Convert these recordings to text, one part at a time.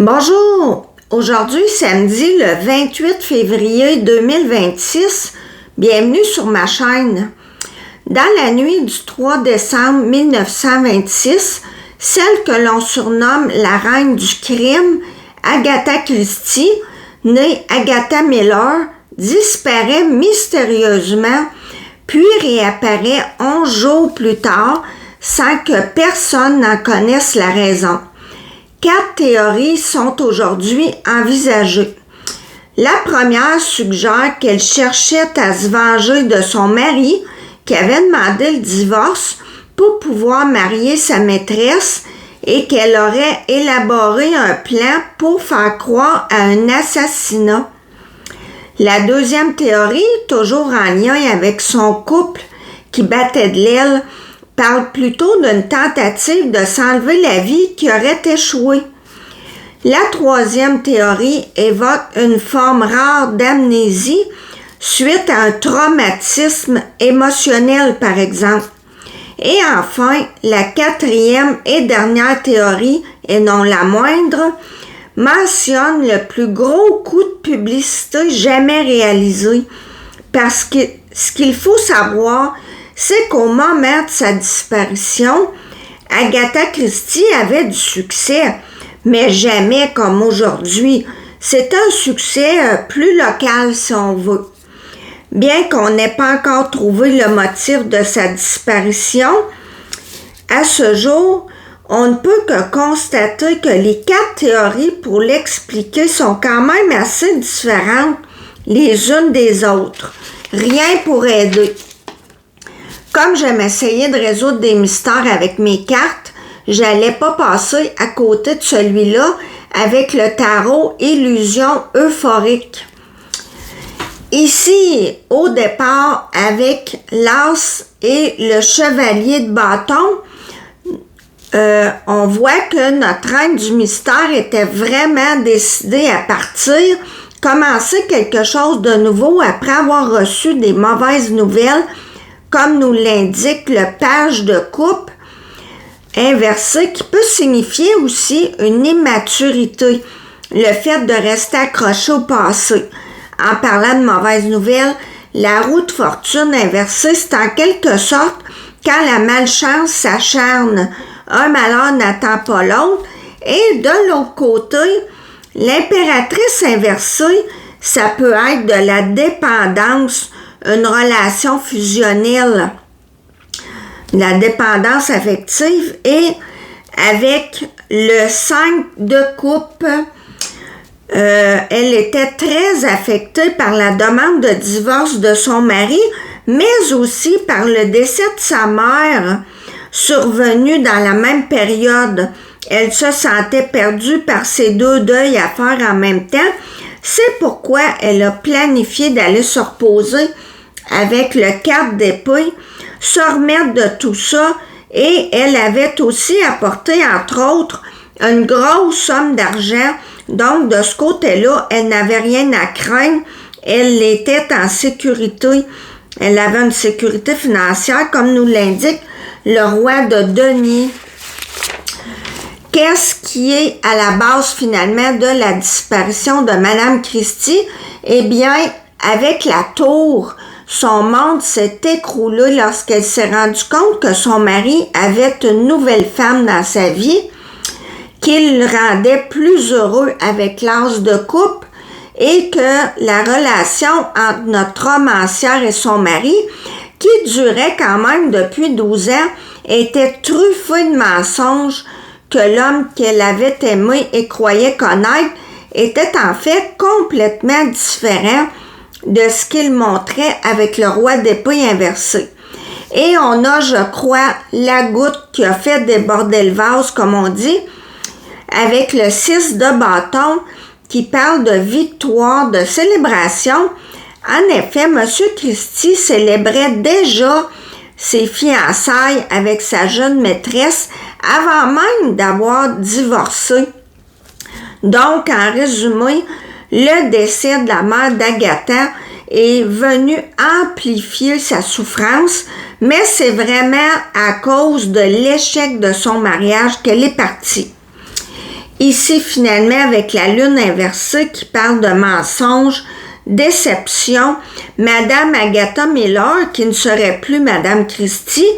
Bonjour! Aujourd'hui, samedi, le 28 février 2026. Bienvenue sur ma chaîne. Dans la nuit du 3 décembre 1926, celle que l'on surnomme la reine du crime, Agatha Christie, née Agatha Miller, disparaît mystérieusement, puis réapparaît 11 jours plus tard sans que personne n'en connaisse la raison. 4 théories sont aujourd'hui envisagées. La première suggère qu'elle cherchait à se venger de son mari qui avait demandé le divorce pour pouvoir marier sa maîtresse et qu'elle aurait élaboré un plan pour faire croire à un assassinat. La deuxième théorie, toujours en lien avec son couple qui battait de l'aile, parle plutôt d'une tentative de s'enlever la vie qui aurait échoué. La troisième théorie évoque une forme rare d'amnésie suite à un traumatisme émotionnel, par exemple. Et enfin, la quatrième et dernière théorie, et non la moindre, mentionne le plus gros coup de publicité jamais réalisé. Parce que ce qu'il faut savoir, c'est qu'au moment de sa disparition, Agatha Christie avait du succès, mais jamais comme aujourd'hui. C'est un succès plus local, si on veut. Bien qu'on n'ait pas encore trouvé le motif de sa disparition, à ce jour, on ne peut que constater que les 4 théories pour l'expliquer sont quand même assez différentes les unes des autres. Rien pour aider. Comme j'aime essayer de résoudre des mystères avec mes cartes, j'allais pas passer à côté de celui-là avec le tarot Illusion euphorique. Ici, au départ, avec l'as et le chevalier de bâton, on voit que notre reine du mystère était vraiment décidée à partir, commencer quelque chose de nouveau après avoir reçu des mauvaises nouvelles, comme nous l'indique le page de coupe inversé, qui peut signifier aussi une immaturité, le fait de rester accroché au passé. En parlant de mauvaises nouvelles, la roue de fortune inversée, c'est en quelque sorte quand la malchance s'acharne. Un malheur n'attend pas l'autre. Et de l'autre côté, l'impératrice inversée, ça peut être de la dépendance, une relation fusionnelle, la dépendance affective, et avec le 5 de coupe, elle était très affectée par la demande de divorce de son mari, mais aussi par le décès de sa mère, survenu dans la même période. Elle se sentait perdue par ces 2 deuils à faire en même temps. C'est pourquoi elle a planifié d'aller se reposer avec le 4 d'épée, se remettre de tout ça, et elle avait aussi apporté, entre autres, une grosse somme d'argent. Donc, de ce côté-là, elle n'avait rien à craindre. Elle était en sécurité. Elle avait une sécurité financière, comme nous l'indique le roi de denier. Qu'est-ce qui est à la base, finalement, de la disparition de Madame Christie? Eh bien, avec la tour, son monde s'est écroulé lorsqu'elle s'est rendue compte que son mari avait une nouvelle femme dans sa vie, qu'il rendait plus heureux avec l'as de coupe, et que la relation entre notre romancière et son mari, qui durait quand même depuis 12 ans, était truffée de mensonges, que l'homme qu'elle avait aimé et croyait connaître était en fait complètement différent de ce qu'il montrait avec le roi d'épée inversé. Et on a, je crois, la goutte qui a fait déborder le vase, comme on dit, avec le 6 de bâton qui parle de victoire, de célébration. En effet, M. Christie célébrait déjà ses fiançailles avec sa jeune maîtresse avant même d'avoir divorcé. Donc, en résumé, le décès de la mère d'Agatha est venu amplifier sa souffrance, mais c'est vraiment à cause de l'échec de son mariage qu'elle est partie. Ici, finalement, avec la lune inversée qui parle de mensonges, déception, Madame Agatha Miller, qui ne serait plus Madame Christie,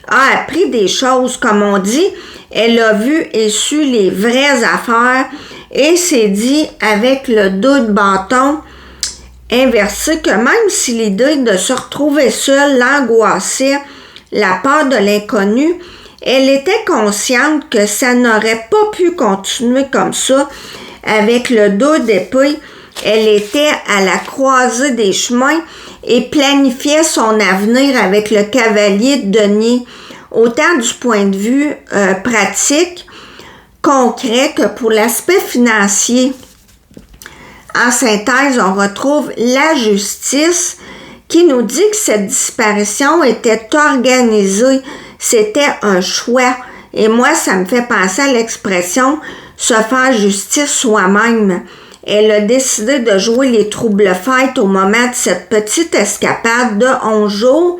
a appris des choses, comme on dit. Elle a vu et su les vraies affaires et s'est dit avec le dos de bâton inversé que même si l'idée de se retrouver seule l'angoissait, la peur de l'inconnu, elle était consciente que ça n'aurait pas pu continuer comme ça. Avec le dos d'épée, elle était à la croisée des chemins et planifiait son avenir avec le cavalier de denier, autant du point de vue pratique, concret que pour l'aspect financier. En synthèse, on retrouve la justice qui nous dit que cette disparition était organisée, c'était un choix. Et moi, ça me fait penser à l'expression « se faire justice soi-même ». Elle a décidé de jouer les troubles-fêtes au moment de cette petite escapade de 11 jours,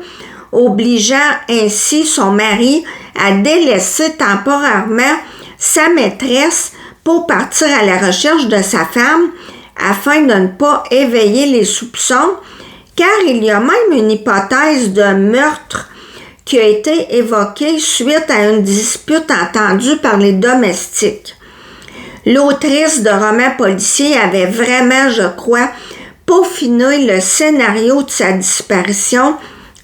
obligeant ainsi son mari à délaisser temporairement sa maîtresse pour partir à la recherche de sa femme afin de ne pas éveiller les soupçons, car il y a même une hypothèse de meurtre qui a été évoquée suite à une dispute entendue par les domestiques. L'autrice de romans policiers avait vraiment, je crois, peaufiné le scénario de sa disparition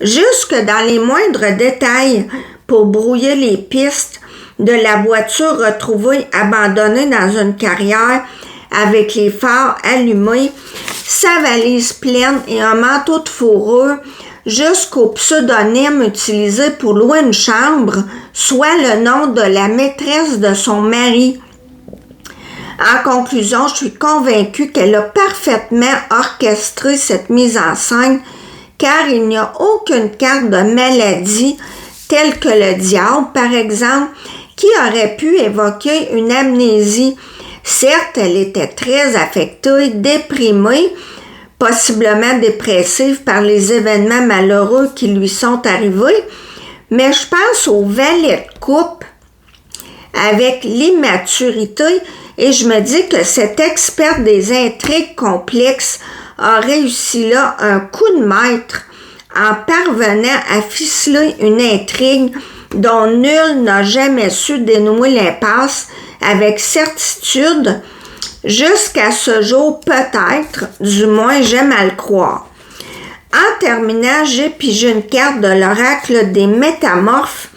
jusque dans les moindres détails pour brouiller les pistes de la voiture retrouvée abandonnée dans une carrière avec les phares allumés, sa valise pleine et un manteau de fourrure jusqu'au pseudonyme utilisé pour louer une chambre, soit le nom de la maîtresse de son mari. En conclusion, je suis convaincue qu'elle a parfaitement orchestré cette mise en scène car il n'y a aucune carte de maladie telle que le diable, par exemple, qui aurait pu évoquer une amnésie. Certes, elle était très affectée, déprimée, possiblement dépressive par les événements malheureux qui lui sont arrivés, mais je pense au valet de coupe avec l'immaturité et je me dis que cette experte des intrigues complexes a réussi là un coup de maître en parvenant à ficeler une intrigue dont nul n'a jamais su dénouer l'impasse avec certitude, jusqu'à ce jour peut-être, du moins j'aime à le croire. En terminant, j'ai pigé une carte de l'oracle des métamorphes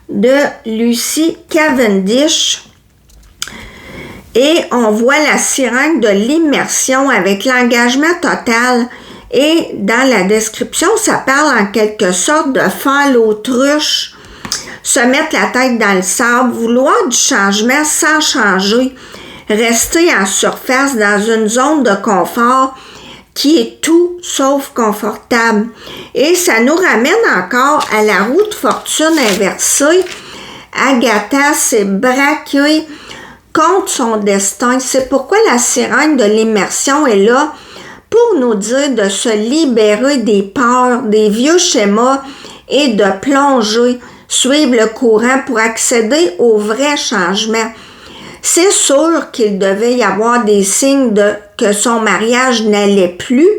de Lucy Cavendish et on voit la sirène de l'immersion avec l'engagement total et dans la description, ça parle en quelque sorte de faire l'autruche, se mettre la tête dans le sable, vouloir du changement sans changer, rester en surface dans une zone de confort qui est tout sauf confortable. Et ça nous ramène encore à la roue de fortune inversée. Agatha s'est braquée contre son destin. C'est pourquoi la sirène de l'immersion est là pour nous dire de se libérer des peurs, des vieux schémas et de plonger, suivre le courant pour accéder au vrai changement. C'est sûr qu'il devait y avoir des signes que son mariage n'allait plus,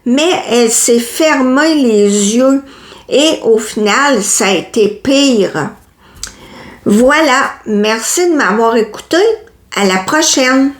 mais elle s'est fermé les yeux et au final, ça a été pire. Voilà, merci de m'avoir écouté. À la prochaine!